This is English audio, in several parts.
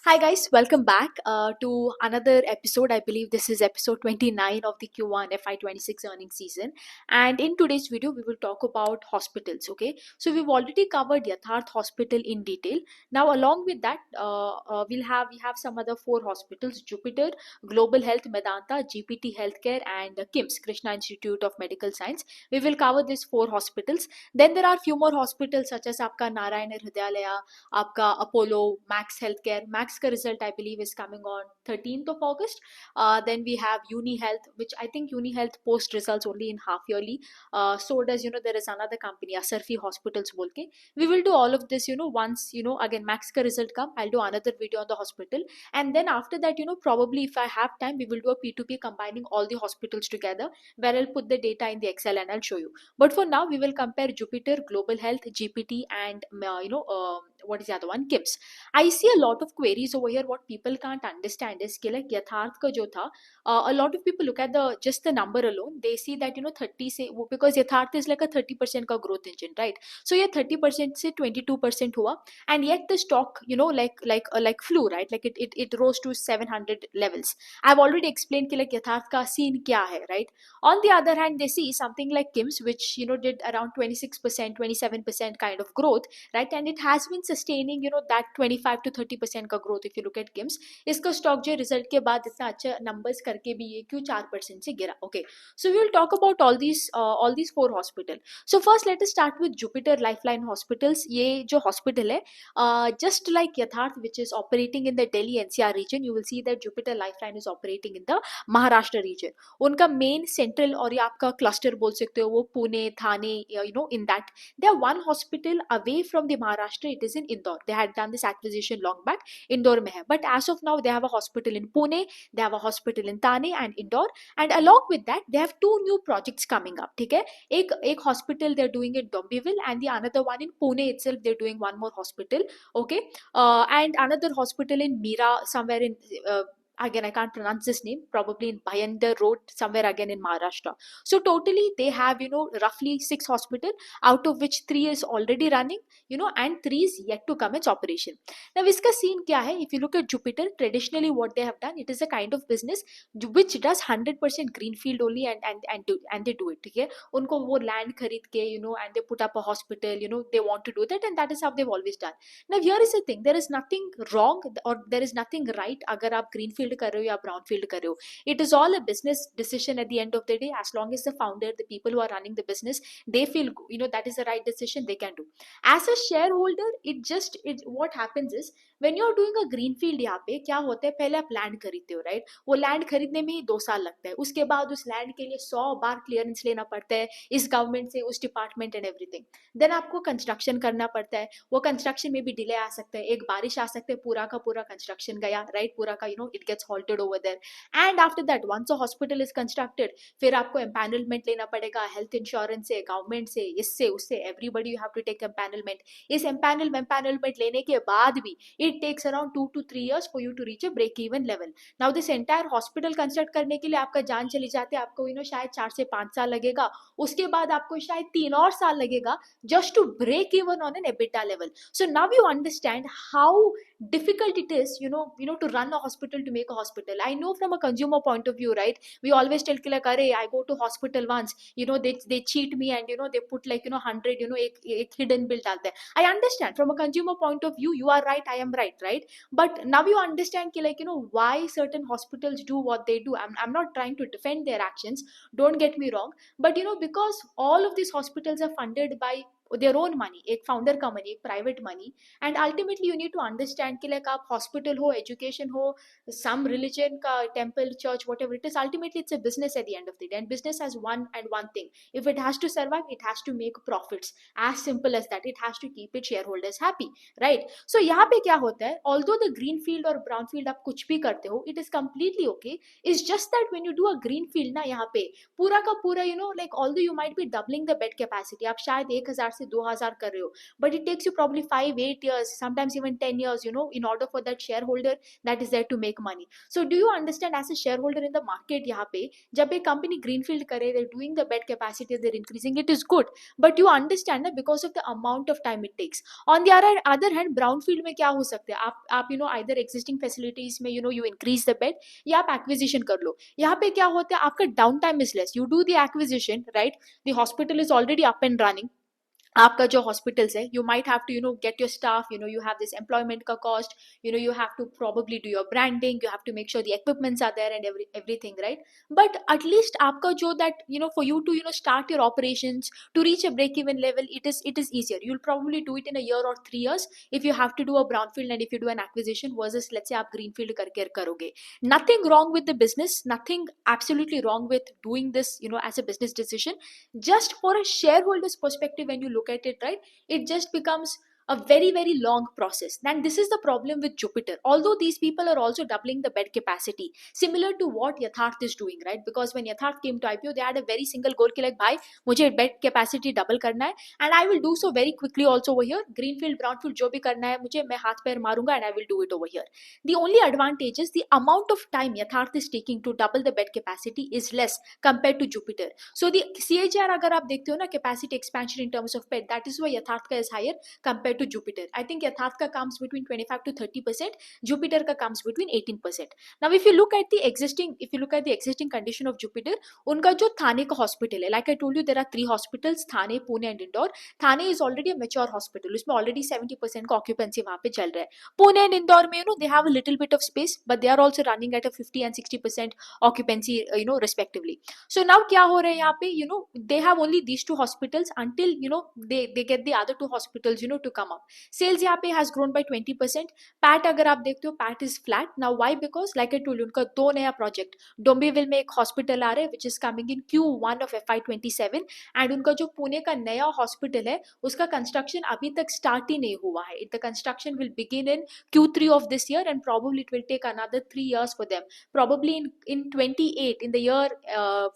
Hi guys, welcome back to another episode. I believe this is episode 29 of the Q1 FY26 earnings season. And in today's video, we will talk about hospitals. Okay, so we've already covered Yatharth Hospital in detail. Now, along with that, we have some other four hospitals: Jupiter, Global Health, Medanta, GPT Healthcare, and KIMS, Krishna Institute of Medical Science. We will cover these four hospitals. Then there are few more hospitals such as आपका नारायण हृदयालय, आपका Apollo, Max health care, Max का result I believe is coming on 13th of August. Then we have Uni Health, which I think Uni Health post results only in half yearly. So does, there is another company, Asarfi Hospitals बोल के. We will do all of this, once, again max का result come, I'll do another video on the hospital. And then after that, probably if I have time, we will do a P2P combining all the hospitals together, where I'll put the data in the Excel and I'll show you. But for now, we will compare Jupiter, Global Health, GPT, and what is the other one, KIMS. I see a lot of queries over here. What people can't understand is कि like यथार्थ का जो था, a lot of people look at the just the number alone. They see that 30 से, because यथार्थ is like a 30% का growth engine, right? So ये 30% से 22% हुआ, and yet the stock like flew, right? Like it rose to 700 levels. I've already explained कि like यथार्थ का scene क्या है, right? On the other hand, they see something like KIMS, which did around 26%, 27% kind of growth, right? And it has been sustaining that 25 to 30% का growth. If you look at KIMS, इसका stock जो result के बाद इतना अच्छा numbers करके भी ये क्यों 4% से गिरा? Okay, so we will talk about all these four hospital. So first let us start with Jupiter Lifeline Hospitals. ये जो hospital है, just like Yatharth, which is operating in the Delhi NCR region, you will see that Jupiter Lifeline is operating in the Maharashtra region. उनका main central और ये आपका cluster बोल सकते हो, वो पुणे, थाने, in that they are one hospital away from the Maharashtra. It is in Indore. They had done this acquisition long back. Indore में है, but as of now they have a hospital in Pune, they have a hospital in Thane and Indore, and along with that they have two new projects coming up. ठीक है, एक hospital they're doing in Dombivli, and the another one in Pune itself they're doing one more hospital. Okay, and another hospital in Mira, somewhere in again I can't pronounce this name, probably in Bhayandar Road, somewhere again in Maharashtra. So totally they have roughly 6 hospital, out of which 3 is already running, and 3 is yet to come its operation. Now iska scene kya hai? If you look at Jupiter, traditionally what they have done, it is a kind of business which does 100% greenfield only, and they do it. ठीक है, उनको वो land खरीद के and they put up a hospital, they want to do that, and that is how they've always done. Now here is the thing, there is nothing wrong or there is nothing right अगर आप greenfield कर रहे हो या brownfield कर रहे हो. It is all a business decision at the end of the day. As long as the founder, the people who are running the business, they feel that is the right decision, they can do. As a shareholder, what happens is when you're doing a greenfield, यहाँ पे क्या होता है, पहले आप land खरीदते हो, right? वो लैंड खरीदने में ही 2 साल लगता है, उसके बाद उस लैंड के लिए 100 बार क्लियरेंस लेना पड़ता है इस गवर्नमेंट से, उस डिपार्टमेंट एंड एवरीथिंग. देन आपको कंस्ट्रक्शन करना पड़ता है, वो कंस्ट्रक्शन में भी डिले आ सकता है, एक बारिश आ सकता है, पूरा का पूरा कंस्ट्रक्शन गया, राइट? पूरा का it gets halted over there. And after that, once a hospital is constructed, फिर आपको empanelment लेना पड़ेगा health insurance से, government से, इससे उससे, everybody you have to take empanelment. इस empanelment लेने के बाद भी it takes around 2 to 3 years for you to reach a break even level. Now this entire hospital construct करने के लिए आपका जान चली जाती है, आपको शायद 4 से 5 साल लगेगा, उसके बाद आपको शायद 3 और साल लगेगा just to break even on an EBITDA level. So now you understand how difficult it is to run a hospital, to make a hospital. I know from a consumer point of view, right? We always tell कि like अरे I go to hospital once, they cheat me and they put like 100 एक hidden bill डालते हैं. I understand from a consumer point of view, you are right, I am right? But now you understand कि like why certain hospitals do what they do. I'm not trying to defend their actions, don't get me wrong, but because all of these hospitals are funded by their own money, एक founder का money, एक private money, and ultimately you need to understand कि like आप hospital हो, education हो, some religion का temple, church, whatever it is, ultimately it's a business at the end of the day, and business has one thing: if it has to survive, it has to make profits. As simple as that. It has to keep its shareholders happy, right? So यहाँ पे क्या होता है, although the greenfield or brownfield आप कुछ भी करते हो, it is completely okay. It's just that when you do a greenfield ना, यहाँ पे पूरा का पूरा like although you might be doubling the bed capacity, आप शायद 1000 से से 2000 कर रहे हो, but it takes you probably 5-8 years, sometimes even 10 years, in order for that shareholder that is there to make money. So do you understand, as a shareholder in the market, यहाँ पे जब एक company greenfield करे, they're doing the bed capacity, they're increasing, it is good, but you understand that because of the amount of time it takes. On the other hand, brownfield में क्या हो सकता है, आप either existing facilities में you increase the bed, या आप acquisition कर लो. यहाँ पे क्या होता है, आपका downtime is less, you do the acquisition, right, the hospital is already up and running. आपका जो हॉस्पिटल्स है, you might have to get your staff, you have this employment का cost, you have to probably do your branding, you have to make sure the equipments are there and everything, right? But at least आपका जो that for you to start your operations to reach a break even level, it is easier. You'll probably do it in a year or 3 years if you have to do a brownfield and if you do an acquisition versus let's say आप greenfield करके करोगे. Nothing wrong with the business, nothing absolutely wrong with doing this as a business decision. Just for a shareholder's perspective, when you look at it, right, it just becomes a very very long process. And this is the problem with Jupiter, although these people are also doubling the bed capacity, similar to what Yatharth is doing, right? Because when Yatharth came to IPO, they had a very single goal ki like, bhai mujhe bed capacity double karna hai, and I will do so very quickly also over here. Greenfield brownfield jo bhi karna hai mujhe, main haath pair marunga and I will do it over here. The only advantage is the amount of time Yatharth is taking to double the bed capacity is less compared to Jupiter. So the CHR agar aap dekhte ho na, capacity expansion in terms of bed, that is why Yatharth ka is higher compared to Jupiter. I think Yatharth ka comes between 25 to 30%, Jupiter ka comes between 18%. Now if you look at the existing condition of Jupiter, unka jo Thane ka hospital hai, like I told you, there are 3 hospitals, Thane, Pune and Indore. Thane is already a mature hospital, usme already 70% ka occupancy wahan pe chal raha hai. Pune and Indore mein they have a little bit of space, but they are also running at a 50 and 60% occupancy, respectively. So now kya ho raha hai yahan pe, they have only these 2 hospitals until they get the other 2 hospitals to come up. Sales यहाँ पे has grown by 20%. PAT अगर आप देखते हो, PAT is flat. Now why? Because like I told you, उनका 2 नया project, Dombivli में एक hospital आ रहा है which is coming in Q1 of FY27, and उनका जो पुणे का नया hospital है उसका construction अभी तक start ही नहीं हुआ है. The construction will begin in Q3 of this year and probably it will take another 3 years for them. Probably in 28, in the year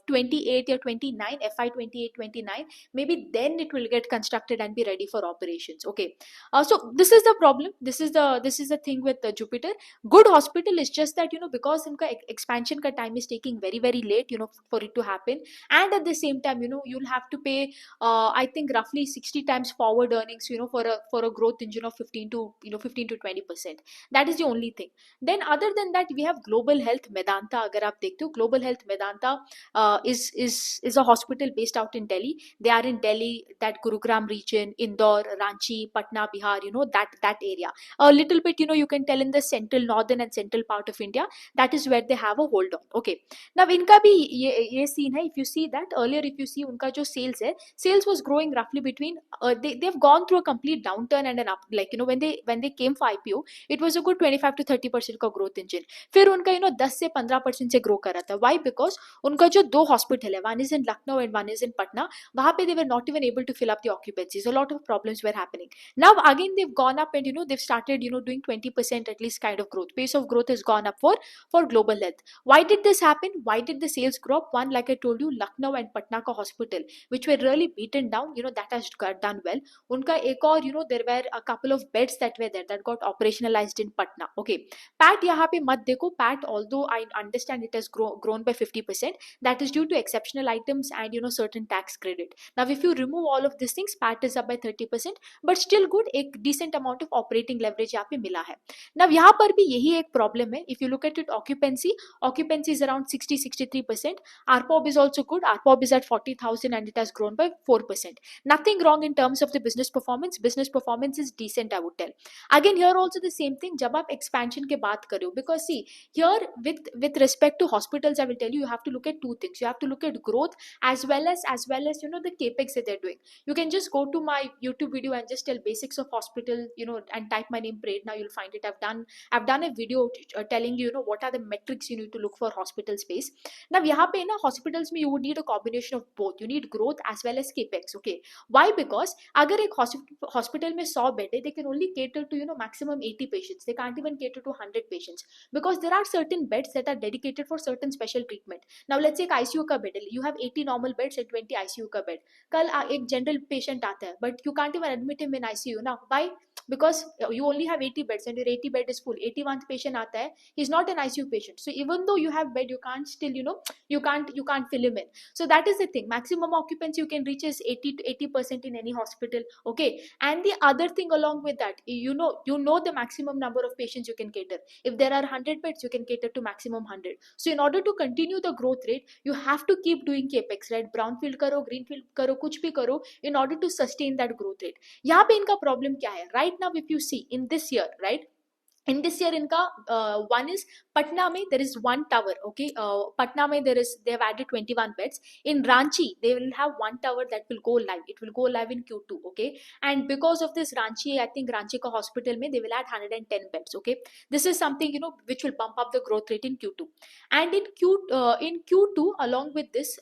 28 or 29, FY28-29, maybe then it will get constructed and be ready for operations. Okay, so this is the problem. This is the thing with Jupiter. Good hospital is just that because inka expansion ka time is taking very very late for it to happen, and at the same time you'll have to pay I think roughly 60 times forward earnings for a growth engine of 15 to 20%. That is the only thing. Then other than that, we have Global Health Medanta. Agar aap dekhte ho, Global Health Medanta is a hospital based out in Delhi. They are in Delhi, that Gurugram region, Indore, Ranchi, Patna, Bihar, that area. A little bit, you can tell in the central, northern and central part of India, that is where they have a hold on. Okay. Now, inka bhi ye scene hai. If you see that earlier, if you see unka jo sales hai, sales was growing roughly between, they've gone through a complete downturn and an up, like, when they came for IPO, it was a good 25 to 30% का growth engine. फिर उनका 10 से 15% से grow करा था. Why? Because उनका जो 2 hospital है, one is in Lucknow and one is in Patna, वहाँ पे they were not even able to fill up the occupancies. A lot of problems were happening. Now again they've gone up and they've started doing 20% at least kind of growth. Pace of growth has gone up for Global Health. Why did this happen? Why did the sales grow up? One, like I told you, Lucknow and Patna ka hospital, which were really beaten down, that has got done well. Unka ek aur, there were a couple of beds that were there that got operationalized in Patna. Okay. PAT yahan pe mat dekho. PAT, although I understand it has grown by 50%, that is due to exceptional items and certain tax credit. Now if you remove all of these things, PAT is up by 30%, but still good, एक decent amount of operating leverage यहाँ पे मिला है. Now यहाँ पर भी यही एक problem है. If you look at it, occupancy is around 60-63%. ARPOB is also good. ARPOB is at 40,000 and it has grown by 4%. Nothing wrong in terms of the business performance. Business performance is decent, I would tell. Again, here also the same thing. जब आप expansion के बात करो, because see here with respect to hospitals, I will tell you, you have to look at 2 things. You have to look at growth as well as the capex that they're doing. You can just go to my YouTube video and just tell basics of hospital, and type my name Prerna, you'll find it. I've done a video telling you, what are the metrics you need to look for hospital space. Now यहाँ पे ना hospitals में you would need a combination of both. You need growth as well as capex. Okay, why? Because अगर एक hospital में 100 bed है, they can only cater to maximum 80 patients. They can't even cater to 100 patients because there are certain beds that are dedicated for certain special treatment. Now let's say एक ICU का bed है, you have 80 normal beds and 20 ICU का bed. कल एक general patient आता है, but you can't even admit him in ICU. Now why? Because you only have 80 beds and your 80 bed is full. 81th patient आता है, he's not an ICU patient. So even though you have bed, you can't still, you can't fill him in. So that is the thing. Maximum occupancy you can reach is 80 to 80% in any hospital. Okay. And the other thing along with that, you know the maximum number of patients you can cater. If there are 100 beds, you can cater to maximum 100. So in order to continue the growth rate, you have to keep doing capex, right? Brownfield karo, greenfield karo, कुछ भी करो in order to sustain that growth rate. यहाँ पे इनका problem क्या है? Right now, if you see in this year, right? In this year, इनका one is Patna में there is one tower. Okay, Patna में they have added 21 beds. In Ranchi they will have one tower that will go live. It will go live in Q2. Okay, and because of this Ranchi, I think Ranchi ka hospital में they will add 110 beds. Okay, this is something which will bump up the growth rate in Q2. And in Q2 along with this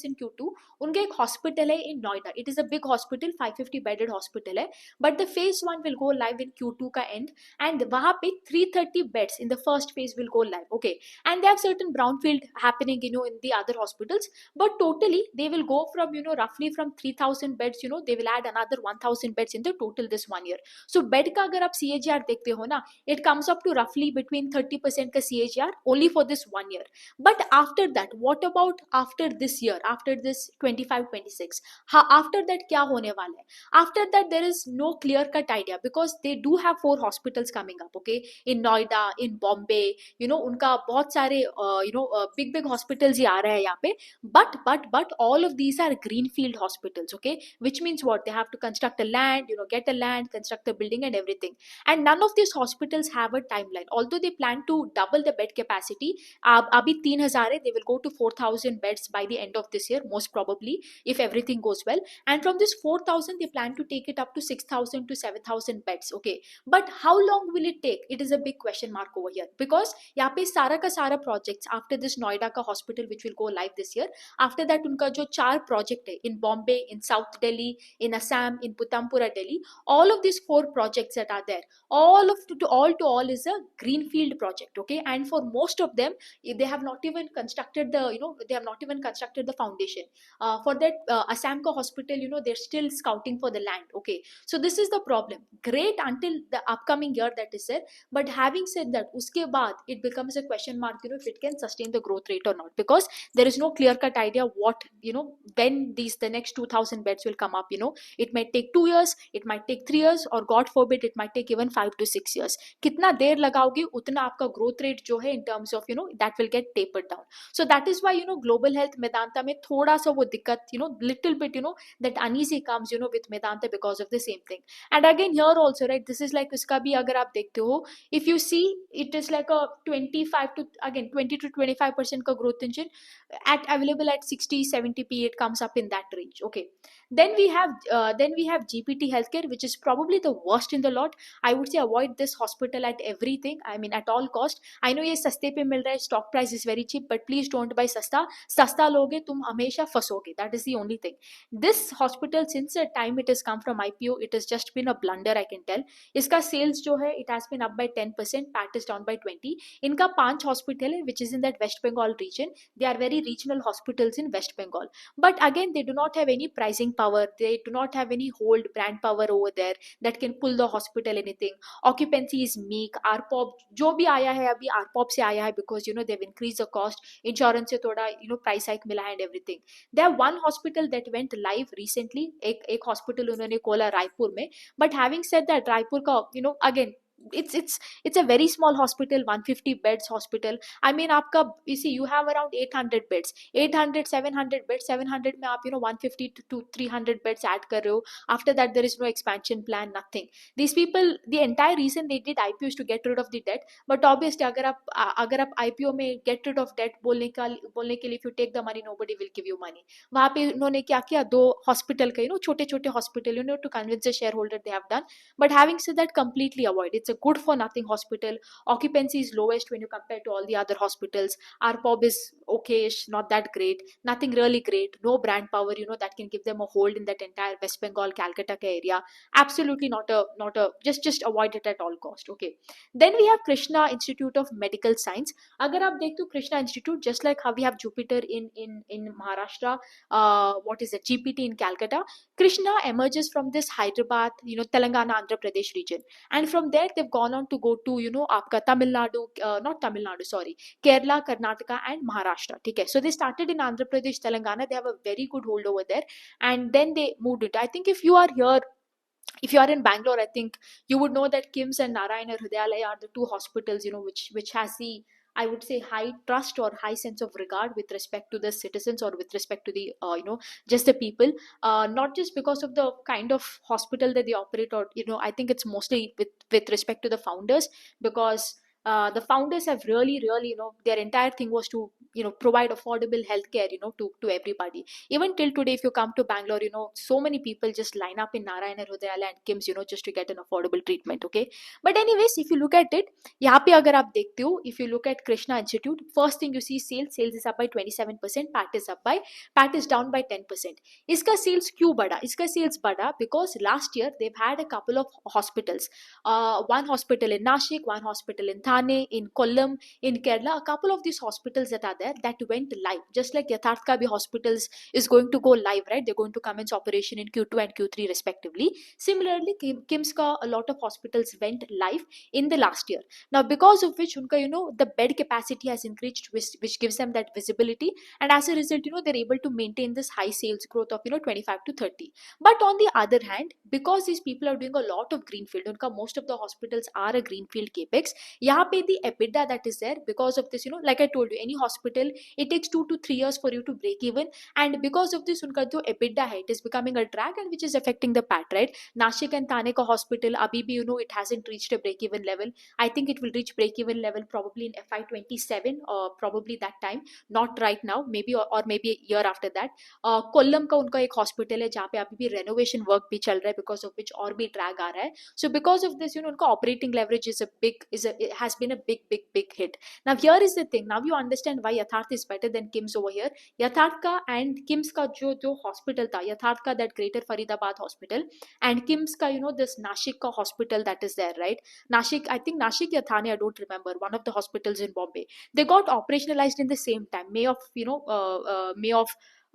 in Q2 उनका एक hospital है in Noida. It is a big hospital, 550 bedded hospital है, but the phase 1 will go live in Q2 का end, and वहाँ पे 330 beds in the first phase will go live. Okay, and they have certain brownfield happening in the other hospitals, but totally they will go from roughly from 3000 beds, they will add another 1000 beds in the total this 1 year. So bed का अगर आप CAGR देखते हो ना, it comes up to roughly between 30% का CAGR only for this 1 year. But after that, what about after this year, after this 25-26, after that क्या होने वाला है? After that there is no clear cut idea because they do have 4 hospitals coming up. Okay, in Noida, in Bombay, उनका बहुत सारे big hospitals ही आ रहा है यहाँ पे. But all of these are greenfield hospitals. Okay, which means what? They have to construct a land, get a land, construct a building and everything. And none of these hospitals have a timeline. Although they plan to double the bed capacity, अभी 3000 है, they will go to 4000 beds by the end of this year, most probably, if everything goes well. And from this 4000, they plan to take it up to 6000 to 7000 beds. Okay, but how long will it take? It is a big question mark over here because यहाँ पे सारा का सारा projects after this Noida का hospital which will go live this year, after that उनका जो 4 project है in Bombay, in South Delhi, in Assam, in Putampura Delhi, all of these 4 projects that are there, all is a greenfield project. Okay, and for most of them they have not even constructed the foundation. For that Assam ka hospital, they're still scouting for the land. Okay, so this is the problem. Great until the upcoming year, that is it, but having said that, uske baad it becomes a question mark, if it can sustain the growth rate or not, because there is no clear cut idea what, when the next 2000 beds will come up. It might take 2 years, it might take 3 years, or God forbid it might take even 5 to 6 years. कितना देर लगाओगे उतना आपका growth rate जो है in terms of that will get tapered down. So that is why global health Medanta में थोड़ा सा वो दिक्कत, little bit, that uneasy comes with Medanta because of the same thing. And again here also, right, this is like इसका भी अगर आप देखते हो, if you see, it is like a 20 to 25% का growth engine available at 60-70p. It comes up in that range. Okay, then we have GPT Healthcare, which is probably the worst in the lot. I would say avoid this hospital at everything. I mean at all cost. I know ये सस्ते पे मिल रहा है, stock price is very cheap, but please don't buy सस्ता लोगे तुम हमेशा फंसोगे. That is the only thing. This hospital, since the time it has come from IPO, it has just been a blunder, I can tell. इसका sales जो है, it has been up by 10%, PAT is down by 20%. इनका 5 hospital है, which is in that West Bengal region. They are very regional hospitals in West Bengal. But again, they do not have any pricing power. They do not have any hold brand power over there that can pull the hospital anything. Occupancy is meek. ARPOB जो भी आया है अभी ARPOB से आया है because they've increased the cost. Insurance से थोड़ा price hike मिला and everything. There one hospital that went live recently. एक hospital उन्होंने खोला रायपुर में. But having said that, Raipur का again it's a very small hospital, 150 beds hospital. I mean आपका, you see, you have around 800 beds, 800 700 beds, 700 में आप 150 to 300 beds add कर रहे हो. After that there is no expansion plan, nothing. These people, the entire reason they did IPO is to get rid of the debt. But obviously अगर आप IPO में get rid of debt बोलने के लिए, if you take the money nobody will give you money. वहाँ पे उन्होंने क्या किया, दो हॉस्पिटल का छोटे छोटे hospital to convince the shareholder they have done. But having said that, completely avoid. It's a good for nothing hospital. Occupancy is lowest when you compare to all the other hospitals. ARPOB is okayish, not that great, nothing really great. No brand power that can give them a hold in that entire West Bengal Calcutta area. Absolutely not a just avoid it at all cost. Okay, then we have Krishna Institute of Medical Science. अगर आप देखते हो Krishna Institute, just like how we have Jupiter in Maharashtra, what is it, GPT in Calcutta, Krishna emerges from this Hyderabad, Telangana, Andhra Pradesh region, and from there they've gone on to go to आपका Tamil Nadu, not Tamil Nadu, sorry, Kerala, Karnataka, and Maharashtra. Okay, so they started in Andhra Pradesh, Telangana. They have a very good hold over there, and then they moved it. I think if you are here, if you are in Bangalore, I think you would know that KIMS and Narayana Hrudayalaya are the two hospitals, which has the, I would say, high trust or high sense of regard with respect to the citizens, or with respect to the just the people. Not just because of the kind of hospital that they operate, or I think it's mostly with respect to the founders, because the founders have really their entire thing was to provide affordable healthcare to everybody. Even till today, if you come to Bangalore, so many people just line up in Narayana Hrudayalaya and KIMS just to get an affordable treatment. Okay, but anyways, if you look at it, यहाँ पे अगर आप देखते हो, if you look at Krishna Institute, first thing you see, sales is up by 27%, PAT is down by 10%. इसका sales क्यों बढ़ा? इसका sales बढ़ा because last year they've had a couple of hospitals, one hospital in Nashik, one hospital in Thane, in Kollam, in Kerala, a couple of these hospitals that are there that went live, just like Yatharth ka bhi hospitals is going to go live, right? They're going to commence operation in Q2 and Q3 respectively. Similarly, KIMS ka a lot of hospitals went live in the last year. Now, because of which unka, the bed capacity has increased, which gives them that visibility, and as a result, they're able to maintain this high sales growth of 25 to 30. But on the other hand, because these people are doing a lot of greenfield, unka most of the hospitals are a greenfield capex, यहाँ पे the EBITDA that is there, because of this, like I told you, any hospital, it takes 2 to 3 years for you to break even, and because of this उनका जो EBITDA है, it is becoming a drag, and which is affecting the PAT, right? Nashik and Thane ka hospital abhi bhi it hasn't reached a break even level. I think it will reach break even level probably in FY27, or probably that time, not right now, maybe or maybe a year after that. Kollam का उनका एक hospital है जहाँ पे अभी भी renovation work भी चल रहा है, because of which और भी drag आ रहा है. So because of this, उनका operating leverage it has been a big hit. Now here is the thing. Now you understand why Yatharth is better than KIMS over here. Yatharth का and KIMS का जो hospital था, Yatharth का that Greater Faridabad hospital, and KIMS का this Nashik का hospital that is there, right? Nashik, I think Nashik या Thane, I don't remember, one of the hospitals in Bombay. They got operationalized in the same time, May of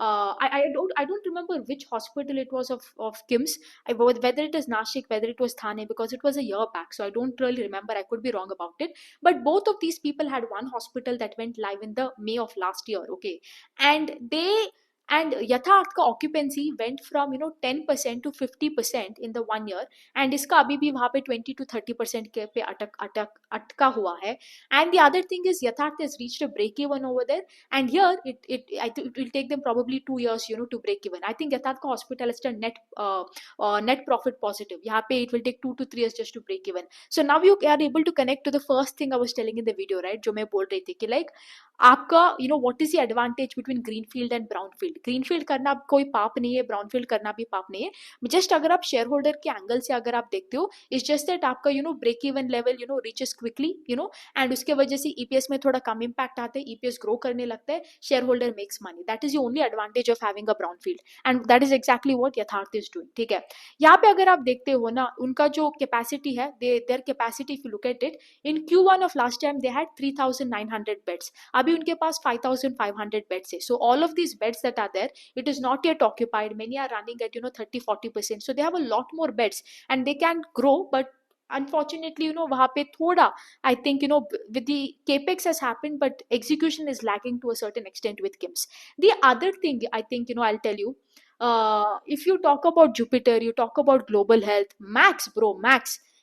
I don't remember which hospital it was of KIMS, whether it is Nashik, whether it was Thane, because it was a year back, so I don't really remember. I could be wrong about it. But both of these people had one hospital that went live in the May of last year, okay, and Yatharth का occupancy went from 10% to 50% in the 1 year, and इसका अभी भी वहाँ पे 20 to 30% के पे अटका हुआ है. And the other thing is Yatharth has reached a break even over there, and here it will take them probably 2 years to break even. I think Yatharth का hospital is still net profit positive. यहाँ पे it will take 2 to 3 years just to break even. So now you are able to connect to the first thing I was telling in the video, right? जो मैं बोल रही थी कि like आपका what is the advantage between greenfield and brownfield? Greenfield करना कोई पाप नहीं है, ब्राउनफील्ड करना भी पाप नहीं है. जस्ट अगर आप शेयर होल्डर के एंगल से अगर आप देखते हो, इट्स जस्ट दैट आपका break even level reaches quickly and उसके वजह से ईपीएस में थोड़ा कम इंपैक्ट आता है, ईपीएस ग्रो करने लगता है, share holder makes money. That is the only advantage of having a brownfield, and that is exactly what यथार्थ इज डूइंग. ठीक है, यहाँ पे अगर आप देखते हो ना, उनका जो कैपेसिटी है, their capacity if you look at it, in Q1 of last time they had 3900 beds, अभी उनके पास 5500 बेड्स है. So all of these beds that are there, it is not yet occupied. Many are running at 30-40%, so they have a lot more beds and they can grow. But unfortunately वहाँ पे थोड़ा, I think with the capex has happened, but execution is lagging to a certain extent with KIMS. The other thing I think I'll tell you, if you talk about Jupiter, you talk about global health, Max,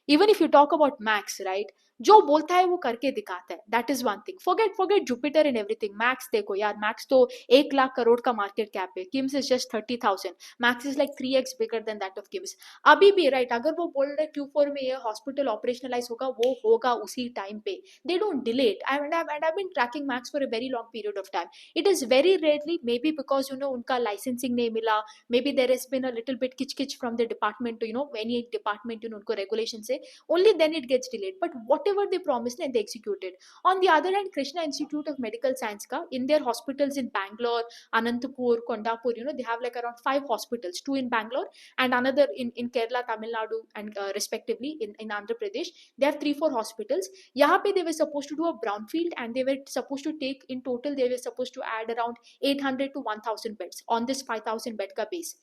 Even if you talk about Max, right, जो बोलता है वो करके दिखाता है. That is one thing. Forget Jupiter and everything. Max देखो यार, Max तो 1 लाख करोड़ का मार्केट कैप है. KIMS is just 30,000. Max is like 3x bigger than that of KIMS. अभी भी राइट, अगर वो बोल रहे Q4 में ये हॉस्पिटल ऑपरेशनलाइज होगा, वो होगा उसी टाइम पे. They don't delay it. And I've been tracking Max for a very long period of time. It is very rarely, maybe because उनका licensing नहीं मिला, maybe there has been a little bit kitch from the department to any department उनको regulation से, only then it gets delayed. But whatever they promised and they executed. On the other hand, Krishna Institute of Medical Science ka, in their hospitals in Bangalore, Anantapur, Kondapur, they have like around 5 hospitals, 2 in Bangalore and another in Kerala, Tamil Nadu, and respectively in Andhra Pradesh. They have 3-4 hospitals. Yahan pe they were supposed to do a brownfield, and they were supposed to take, in total they were supposed to add around 800 to 1000 beds on this 5000 bed ka base.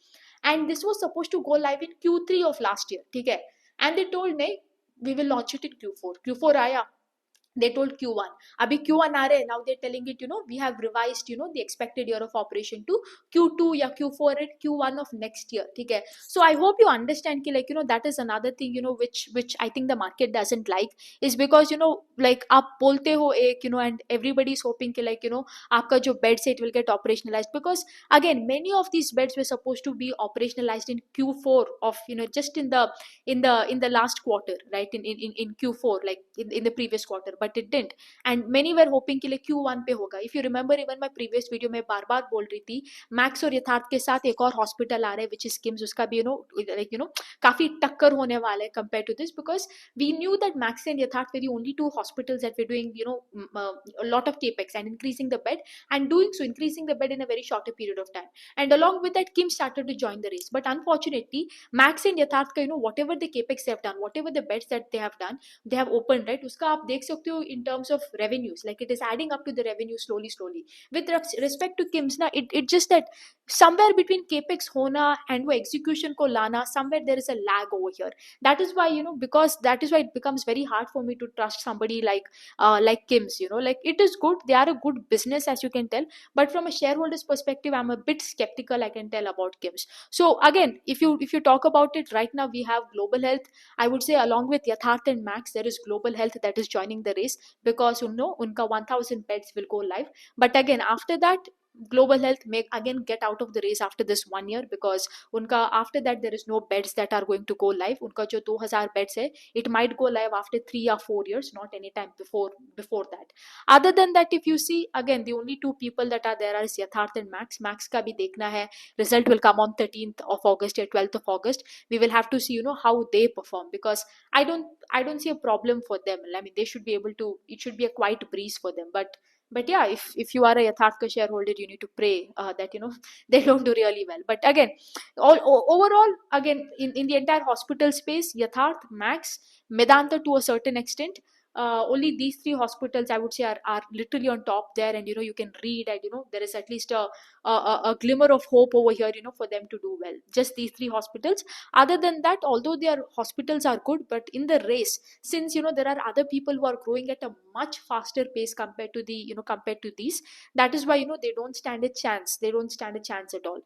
And this was supposed to go live in Q3 of last year. ठीक है? And they told me we will launch it in Q4. Q4 आया. They told Q1. Abhi Q1 aa rahe, now they're telling it, we have revised, the expected year of operation to Q2 ya Q4 and Q1 of next year. Okay. So I hope you understand ki, like, that is another thing, which I think the market doesn't like, is because, like, aap bolte ho ek, and everybody is hoping ki, like, aapka jo bed set will get operationalized, because again, many of these beds were supposed to be operationalized in Q4 of, just in the last quarter, right? In Q4, like in the previous quarter, but it didn't. And many were hoping कि Q1 पे होगा. If you remember, even my previous video में बार बार बोल रही थी, max और यथार्थ के साथ एक और हॉस्पिटल आ रहा है, which is KIMS. उसका भी काफी टक्कर होने वाला है compared to this, because we knew that Max and Yatharth were the only 2 hospitals that were doing a lot of capex and increasing the bed, and increasing the bed in a very shorter period of time. And along with that, KIMS started to join the race. But unfortunately, Max and Yatharth का whatever the capex they have done, whatever the beds that they have done, they have opened, right? उसका आप देख सकते हो in terms of revenues, like it is adding up to the revenue slowly. With respect to KIMS na, it just that somewhere between capex hona and wo execution ko lana, somewhere there is a lag over here. That is why, because that is why it becomes very hard for me to trust somebody like KIMS. Like, it is good, they are a good business, as you can tell, but from a shareholder's perspective, I'm a bit skeptical, I can tell, about KIMS. So again, if you talk about it, right now we have Global Health. I would say along with Yatharth and Max, there is Global Health that is joining the race, because unka 1000 beds will go live. But again, after that, Global Health may again get out of the race after this 1 year, because unka after that there is no beds that are going to go live. Unka jo 2000 beds hai, it might go live after 3 or 4 years, not any time before that. Other than that, if you see, again, the only 2 people that are there are Yatharth and Max ka bhi dekhna hai. Result will come on 13th of August or 12th of August. We will have to see how they perform, because I don't see a problem for them. I mean, they should be able to, it should be a quiet breeze for them. But yeah, if you are a Yatharth shareholder, you need to pray that they don't do really well. But again, overall, again, in the entire hospital space, Yatharth, Max, Medanta to a certain extent, only these 3 hospitals, I would say, are literally on top there. And you can read, and there is at least a glimmer of hope over here, for them to do well. Just these 3 hospitals. Other than that, although their hospitals are good, but in the race, since there are other people who are growing at a much faster pace compared to these, that is why they don't stand a chance. They don't stand a chance at all.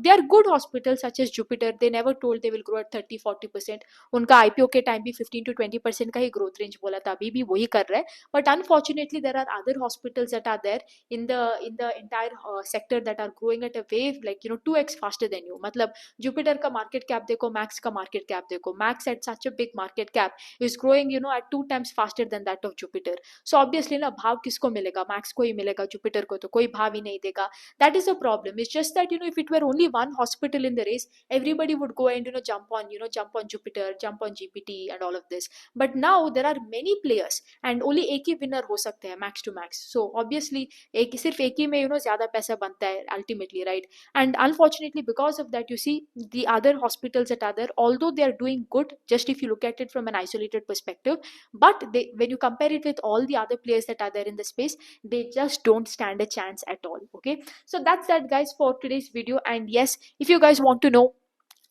They are good hospitals such as Jupiter. They never told they will grow at 30-40%. उनका IPO के time भी 15 to 20% का ही growth range बोला था, अभी भी वही कर रहा है. But unfortunately, there are other hospitals that are there in the entire sector that are growing at a wave, like 2x faster than you. मतलब Jupiter का market cap देखो, Max का market cap देखो. Max at such a big market cap is growing at 2 times faster than that of Jupiter. So obviously ना, भाव किसको मिलेगा? Max को ही मिलेगा, Jupiter को तो कोई भाव ही नहीं देगा. That is a problem. It's just that if it were only one hospital in the race, everybody would go and jump on Jupiter, jump on GPT and all of this. But now there are many players, and only एक ही winner हो सकते हैं, max to max. So obviously सिर्फ एक ही में ज़्यादा पैसा बनता है ultimately, right? And unfortunately, because of that, you see the other hospitals that are there, although they are doing good, just if you look at it from an isolated perspective, but when you compare it with all the other players that are there in the space, they just don't stand a chance at all. Okay, so that's that, guys, for today's video. And yes, if you guys want to know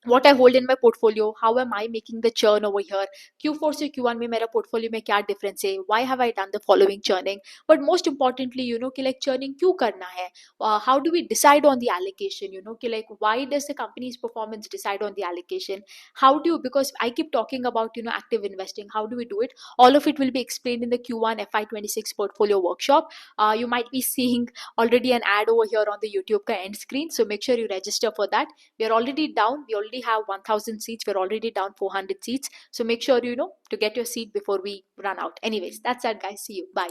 what I hold in my portfolio, how am I making the churn over here, Q4 से Q1 में मेरा portfolio में क्या difference है, why have I done the following churning, but most importantly कि like churning क्यों करना है, how do we decide on the allocation, कि like why does the company's performance decide on the allocation, how do you, because I keep talking about active investing, how do we do it, all of it will be explained in the Q1 FY26 portfolio workshop. You might be seeing already an ad over here on the YouTube ka end screen, so make sure you register for that. We are already down, we already have 1000 seats, we're already down 400 seats, so make sure to get your seat before we run out. Anyways, that's that, guys. See you, bye.